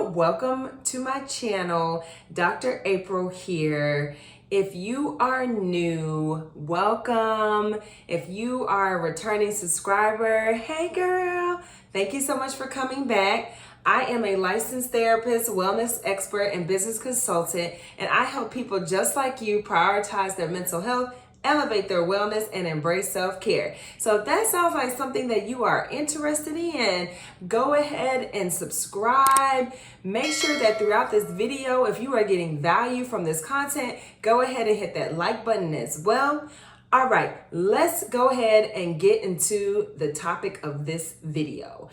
welcome to my channel. Dr. April here. If you are new, welcome. If you are a returning subscriber, hey girl, thank you so much for coming back. I am a licensed therapist, wellness expert, and business consultant, and I help people just like you prioritize their mental health, elevate their wellness, and embrace self-care. So if that sounds like something that you are interested in, go ahead and subscribe. Make sure that throughout this video, if you are getting value from this content, go ahead and hit that like button as well. All right, let's go ahead and get into the topic of this video.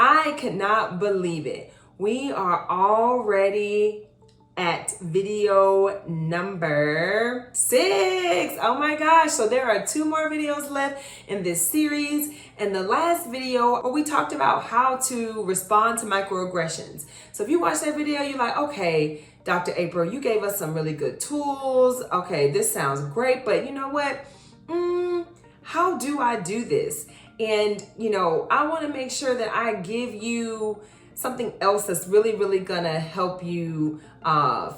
I cannot believe it. We are already at video number 6. Oh my gosh. So there are 2 more videos left in this series. And the last video, we talked about how to respond to microaggressions. So if you watch that video, you're like, okay, Dr. April, you gave us some really good tools. Okay, this sounds great, but you know what? How do I do this? And, I want to make sure that I give you something else that's really gonna help you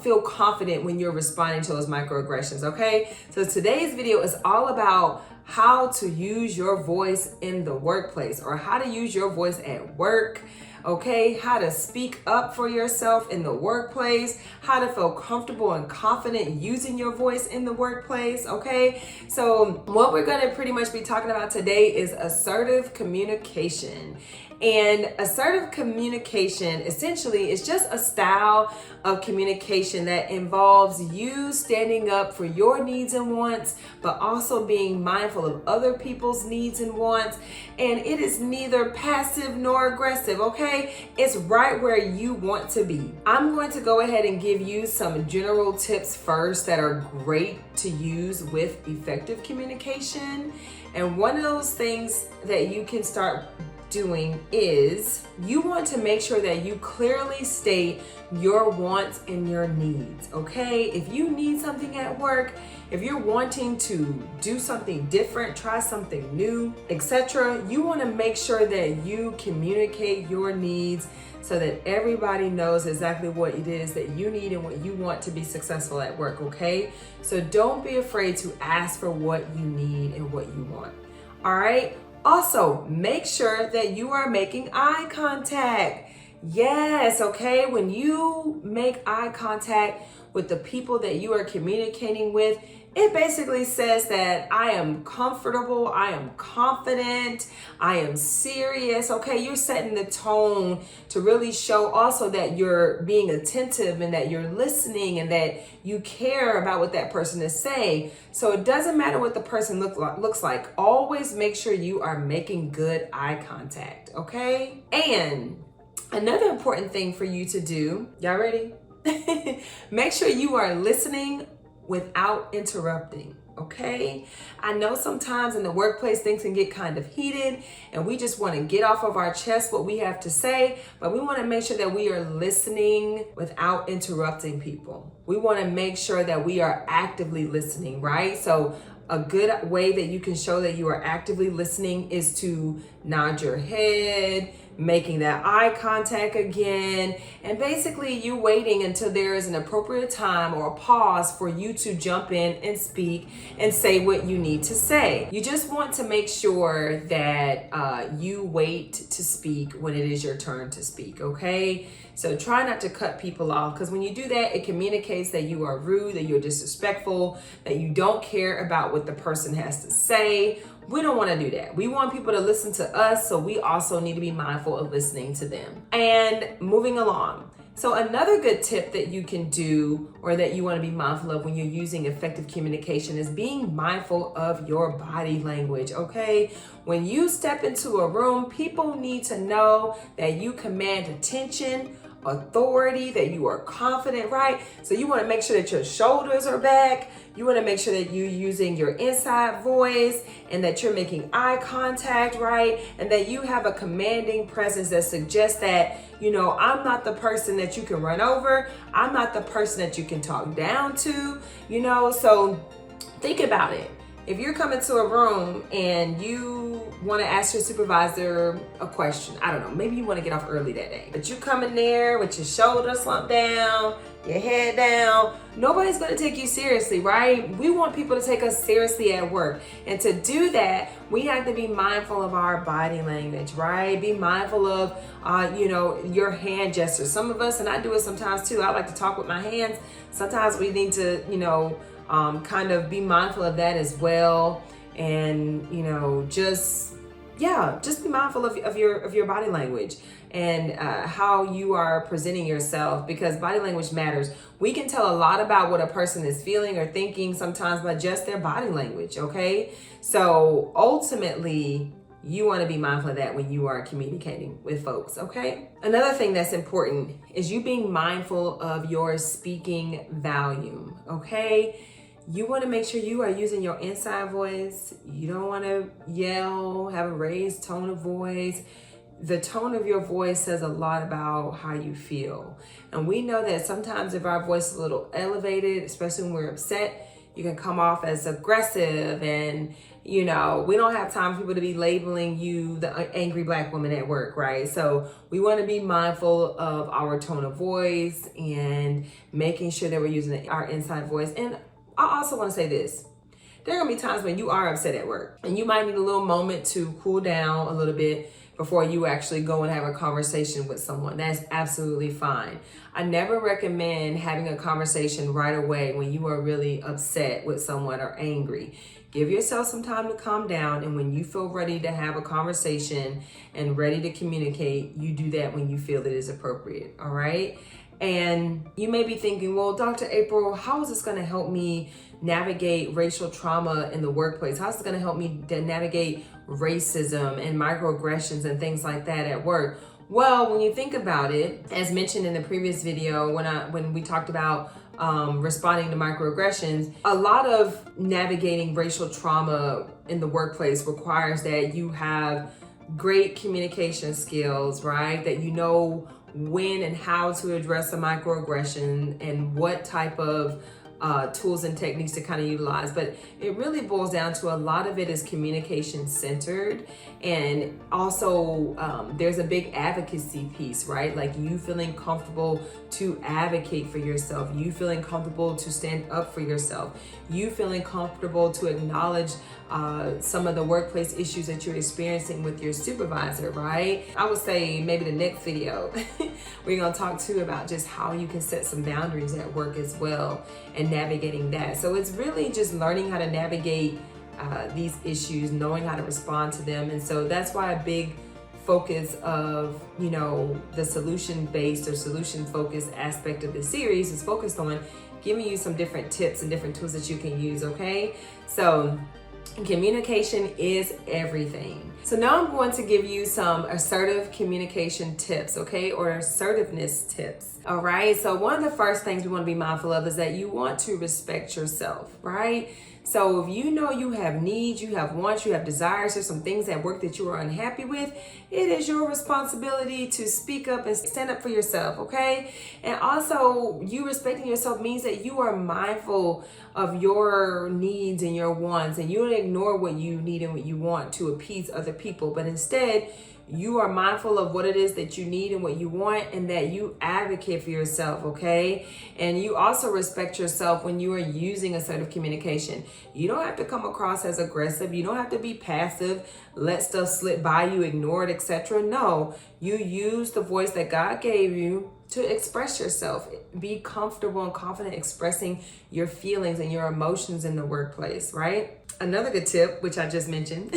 feel confident when you're responding to those microaggressions, okay? So today's video is all about how to use your voice in the workplace, or how to use your voice at work, okay? How to speak up for yourself in the workplace, how to feel comfortable and confident using your voice in the workplace, okay? So what we're gonna pretty much be talking about today is assertive communication. And assertive communication essentially is just a style of communication that involves you standing up for your needs and wants, but also being mindful of other people's needs and wants. And it is neither passive nor aggressive, okay? It's right where you want to be. I'm going to go ahead and give you some general tips first that are great to use with effective communication. And one of those things that you can start doing is you want to make sure that you clearly state your wants and your needs, okay? If you need something at work, if you're wanting to do something different, try something new, etc., you want to make sure that you communicate your needs so that everybody knows exactly what it is that you need and what you want to be successful at work, okay? So don't be afraid to ask for what you need and what you want, all right? Also, make sure that you are making eye contact. Yes, okay? When you make eye contact with the people that you are communicating with, it basically says that I am comfortable, I am confident, I am serious, okay? You're setting the tone to really show also that you're being attentive and that you're listening and that you care about what that person is saying. So it doesn't matter what the person looks like. Always make sure you are making good eye contact, okay? And another important thing for you to do, y'all ready? Make sure you are listening without interrupting, okay? I know sometimes in the workplace things can get kind of heated and we just want to get off of our chest what we have to say, but we want to make sure that we are listening without interrupting people. We want to make sure that we are actively listening, right? So a good way that you can show that you are actively listening is to nod your head, making that eye contact again, and basically you waiting until there is an appropriate time or a pause for you to jump in and speak and say what you need to say. You just want to make sure that you wait to speak when it is your turn to speak, okay? So try not to cut people off, because when you do that, it communicates that you are rude, that you're disrespectful, that you don't care about what the person has to say. We don't want to do that. We want people to listen to us, so we also need to be mindful of listening to them. And moving along. So another good tip that you can do, or that you want to be mindful of when you're using effective communication, is being mindful of your body language, okay? When you step into a room, people need to know that you command attention, authority, that you are confident, right? So you want to make sure that your shoulders are back. You want to make sure that you're using your inside voice and that you're making eye contact, right? And that you have a commanding presence that suggests that, you know, I'm not the person that you can run over. I'm not the person that you can talk down to, you know? So think about it. if you're coming to a room and you want to ask your supervisor a question, I don't know, maybe you want to get off early that day, but you come in there with your shoulders slumped down, your head down, nobody's going to take you seriously, right? We want people to take us seriously at work. And to do that, we have to be mindful of our body language, right? Be mindful of, your hand gestures. Some of us, and I do it sometimes too, I like to talk with my hands. Sometimes we need to, kind of be mindful of that as well. And, just be mindful of your body language and how you are presenting yourself, because body language matters. We can tell a lot about what a person is feeling or thinking sometimes by just their body language, okay? So ultimately, you want to be mindful of that when you are communicating with folks, okay? Another thing that's important is you being mindful of your speaking volume, okay? You want to make sure you are using your inside voice. You don't want to yell, have a raised tone of voice. The tone of your voice says a lot about how you feel. And we know that sometimes if our voice is a little elevated, especially when we're upset, you can come off as aggressive, and we don't have time for people to be labeling you the angry Black woman at work, right? So we want to be mindful of our tone of voice and making sure that we're using our inside voice. And I also want to say this. There are going to be times when you are upset at work and you might need a little moment to cool down a little bit before you actually go and have a conversation with someone. That's absolutely fine. I never recommend having a conversation right away when you are really upset with someone or angry. Give yourself some time to calm down, and when you feel ready to have a conversation and ready to communicate, you do that when you feel that is appropriate, all right? And you may be thinking, well, Dr. April, how is this going to help me navigate racial trauma in the workplace? How is it going to help me navigate racism and microaggressions and things like that at work? Well, when you think about it, as mentioned in the previous video, when we talked about responding to microaggressions, a lot of navigating racial trauma in the workplace requires that you have great communication skills, right? That you know when and how to address a microaggression and what type of tools and techniques to kind of utilize. But it really boils down to a lot of it is communication centered. And also there's a big advocacy piece, right? Like you feeling comfortable to advocate for yourself, you feeling comfortable to stand up for yourself, you feeling comfortable to acknowledge some of the workplace issues that you're experiencing with your supervisor, right? I would say maybe the next video, we're gonna talk too about just how you can set some boundaries at work as well and navigating that. So it's really just learning how to navigate these issues, knowing how to respond to them. And so that's why a big focus of, the solution-based or solution-focused aspect of the series is focused on giving you some different tips and different tools that you can use, okay? So communication is everything. So now I'm going to give you some assertive communication tips, okay? Or assertiveness tips, all right? So one of the first things we want to be mindful of is that you want to respect yourself, right? So if you know you have needs, you have wants, you have desires, there's some things at work that you are unhappy with, it is your responsibility to speak up and stand up for yourself, okay? And also, you respecting yourself means that you are mindful of your needs and your wants, and you don't ignore what you need and what you want to appease other people, but instead, you are mindful of what it is that you need and what you want, and that you advocate for yourself, okay? And you also respect yourself when you are using assertive communication. You don't have to come across as aggressive. You don't have to be passive, let stuff slip by you, ignore it, etc. No, you use the voice that God gave you to express yourself. Be comfortable and confident expressing your feelings and your emotions in the workplace, right? Another good tip, which I just mentioned,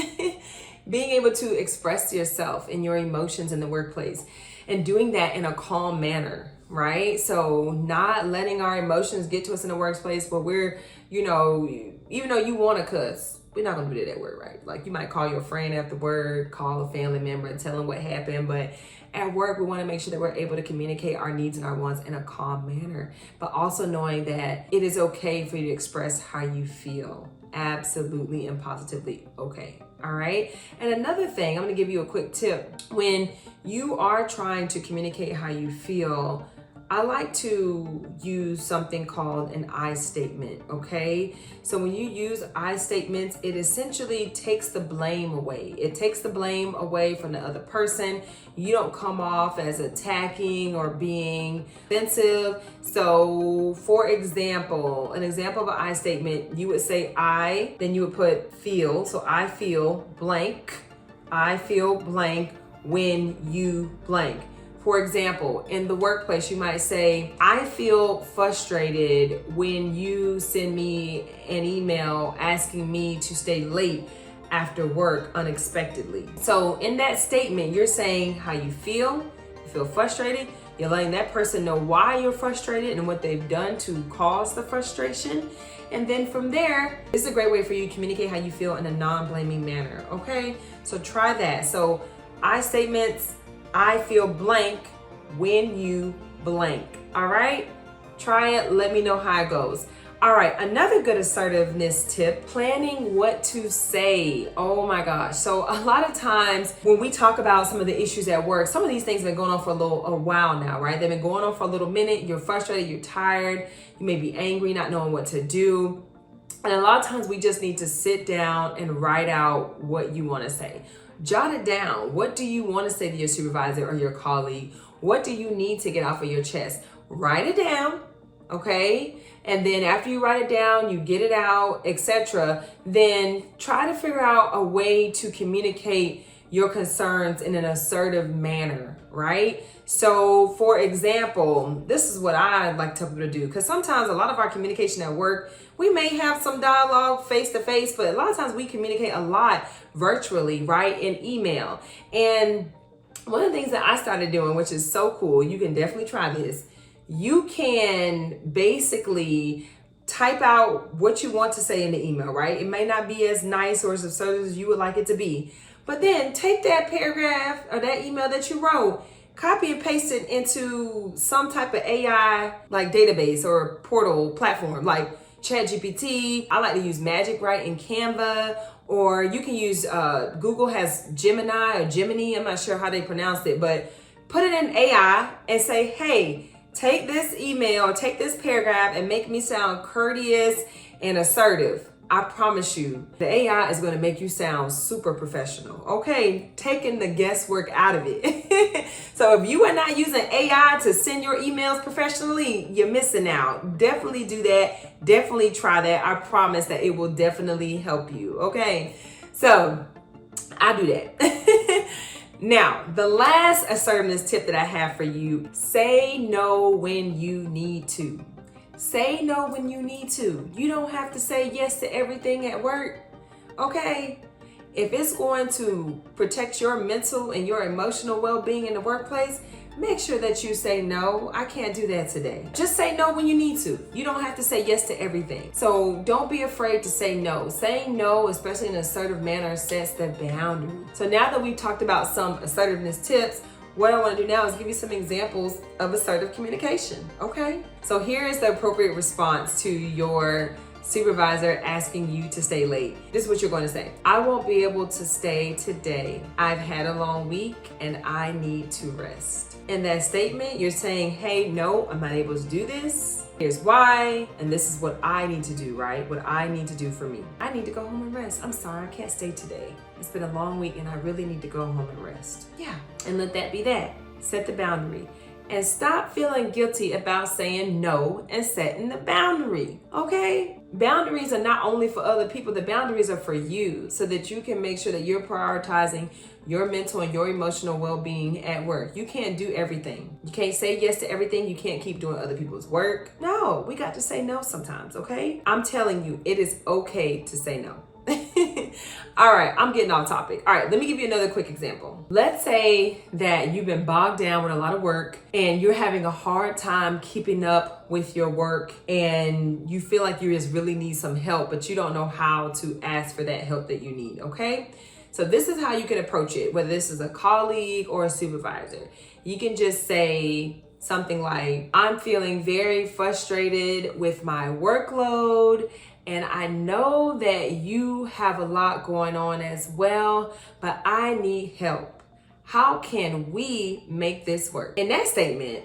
being able to express yourself and your emotions in the workplace and doing that in a calm manner, right? So not letting our emotions get to us in the workplace where we're, even though you want to cuss, we're not going to do that at work, right? Like you might call your friend afterward, call a family member and tell them what happened. But at work, we want to make sure that we're able to communicate our needs and our wants in a calm manner, but also knowing that it is okay for you to express how you feel. Absolutely and positively okay. All right. And another thing, I'm going to give you a quick tip. When you are trying to communicate how you feel, I like to use something called an I statement, okay? So when you use I statements, it essentially takes the blame away. It takes the blame away from the other person. You don't come off as attacking or being offensive. So for example, an example of an I statement, you would say I, then you would put feel. So I feel blank. I feel blank when you blank. For example, in the workplace, you might say, I feel frustrated when you send me an email asking me to stay late after work unexpectedly. So in that statement, you're saying how you feel frustrated, you're letting that person know why you're frustrated and what they've done to cause the frustration. And then from there, this is a great way for you to communicate how you feel in a non-blaming manner, okay? So try that. So I statements, I feel blank when you blank. All right, try it. Let me know how it goes. All right, another good assertiveness tip, planning what to say. Oh my gosh. So a lot of times when we talk about some of the issues at work, some of these things have been going on for a while now, right? They've been going on for a little minute. You're frustrated, you're tired, you may be angry, not knowing what to do. And a lot of times we just need to sit down and write out what you want to say. Jot it down. What do you want to say to your supervisor or your colleague? What do you need to get off of your chest? Write it down, okay? And then after you write it down, you get it out, etc. Then try to figure out a way to communicate your concerns in an assertive manner, right? So for example, this is what I like to tell people to do, because sometimes a lot of our communication at work, we may have some dialogue face to face, but a lot of times we communicate a lot virtually, right? In email. And one of the things that I started doing, which is so cool, you can definitely try this. You can basically type out what you want to say in the email, right? It may not be as nice or as assertive as you would like it to be, but then take that paragraph or that email that you wrote, copy and paste it into some type of AI like database or portal platform like ChatGPT. I like to use Magic Write in Canva, or you can use Google has Gemini or Gemini. I'm not sure how they pronounce it, but put it in AI and say, hey, take this email, take this paragraph and make me sound courteous and assertive. I promise you, the AI is going to make you sound super professional. Okay, taking the guesswork out of it. So if you are not using AI to send your emails professionally, you're missing out. Definitely do that. Definitely try that. I promise that it will definitely help you. Okay, so I do that. Now, the last assertiveness tip that I have for you, say no when you need to. Say no when you need to. You don't have to say yes to everything at work, okay? If it's going to protect your mental and your emotional well-being in the workplace, make sure that you say no, I can't do that today. Just say no when you need to. You don't have to say yes to everything. So don't be afraid to say no. Saying no, especially in an assertive manner, sets the boundary. So now that we've talked about some assertiveness tips, what I want to do now is give you some examples of assertive communication, okay? So here is the appropriate response to your supervisor asking you to stay late. This is what you're going to say. I won't be able to stay today. I've had a long week and I need to rest. In that statement, you're saying, hey, no, I'm not able to do this. Here's why, and this is what I need to do, right? What I need to do for me. I need to go home and rest. I'm sorry, I can't stay today. It's been a long week and I really need to go home and rest. Yeah, and let that be that. Set the boundary. And stop feeling guilty about saying no and setting the boundary, okay? Boundaries are not only for other people, the boundaries are for you so that you can make sure that you're prioritizing your mental and your emotional well-being at work. You can't do everything. You can't say yes to everything. You can't keep doing other people's work. No, we got to say no sometimes, okay? I'm telling you, it is okay to say no. All right, I'm getting off topic. All right, let me give you another quick example. Let's say that you've been bogged down with a lot of work and you're having a hard time keeping up with your work and you feel like you just really need some help, but you don't know how to ask for that help that you need, okay? So this is how you can approach it, whether this is a colleague or a supervisor. You can just say something like, I'm feeling very frustrated with my workload, and I know that you have a lot going on as well, but I need help. How can we make this work? In that statement,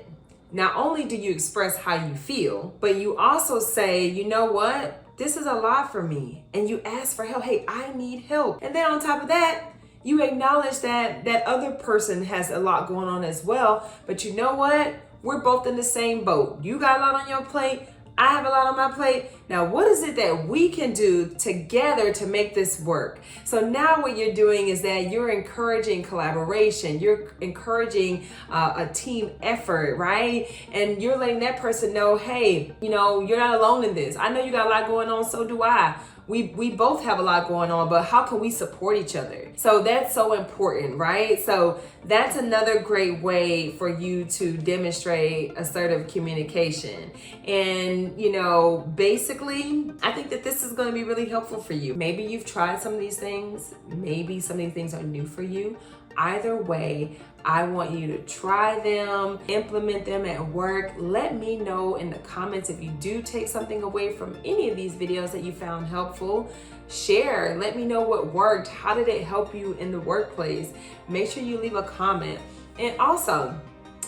not only do you express how you feel, but you also say, you know what? This is a lot for me. And you ask for help. Hey, I need help. And then on top of that, you acknowledge that that other person has a lot going on as well. But you know what? We're both in the same boat. You got a lot on your plate. I have a lot on my plate. Now, what is it that we can do together to make this work? So now what you're doing is that you're encouraging collaboration. You're encouraging a team effort, right? And you're letting that person know, hey, you know, you're not alone in this. I know you got a lot going on, so do I. We both have a lot going on, but how can we support each other? So that's so important, right? So that's another great way for you to demonstrate assertive communication. And, you know, basically, I think that this is going to be really helpful for you. Maybe you've tried some of these things. Maybe some of these things are new for you. Either way, I want you to try them, implement them at work. Let me know in the comments if you do take something away from any of these videos that you found helpful. Share, let me know what worked. How did it help you in the workplace? Make sure you leave a comment. And also,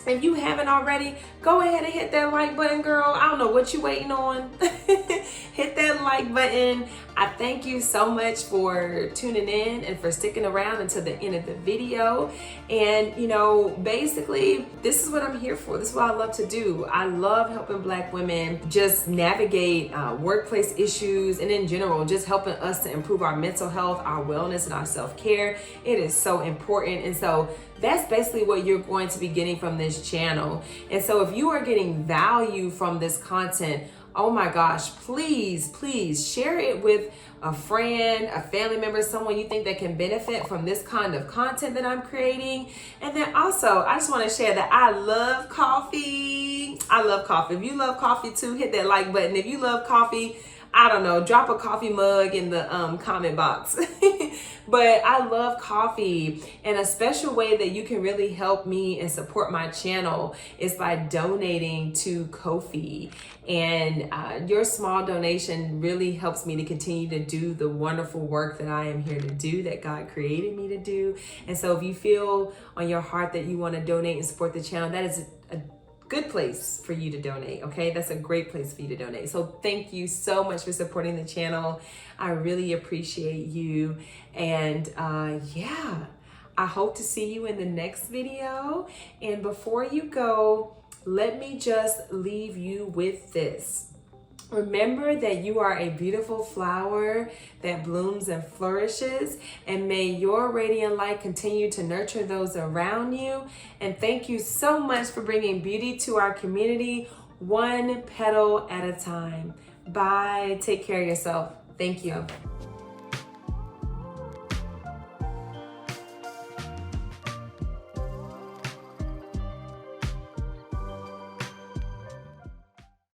if you haven't already, go ahead and hit that like button, girl. I don't know what you're waiting on. Hit that like button. I thank you so much for tuning in and for sticking around until the end of the video. And, you know, basically, this is what I'm here for. This is what I love to do. I love helping Black women just navigate workplace issues, and in general, just helping us to improve our mental health, our wellness, and our self-care. It is so important. And so that's basically what you're going to be getting from this channel. And so if you are getting value from this content, oh my gosh, please share it with a friend, a family member, someone you think that can benefit from this kind of content that I'm creating. And then also, I just want to share that I love coffee. I love coffee. If you love coffee too, hit that like button. If you love coffee, I don't know, drop a coffee mug in the comment box. But I love coffee, and a special way that you can really help me and support my channel is by donating to Kofi. And your small donation really helps me to continue to do the wonderful work that I am here to do, that God created me to do. And so if you feel on your heart that you want to donate and support the channel, that is a good place for you to donate, okay? That's a great place for you to donate. So thank you so much for supporting the channel. I really appreciate you. And yeah, I hope to see you in the next video. And before you go, let me just leave you with this. Remember that you are a beautiful flower that blooms and flourishes, and may your radiant light continue to nurture those around you. And thank you so much for bringing beauty to our community, one petal at a time. Bye. Take care of yourself. Thank you.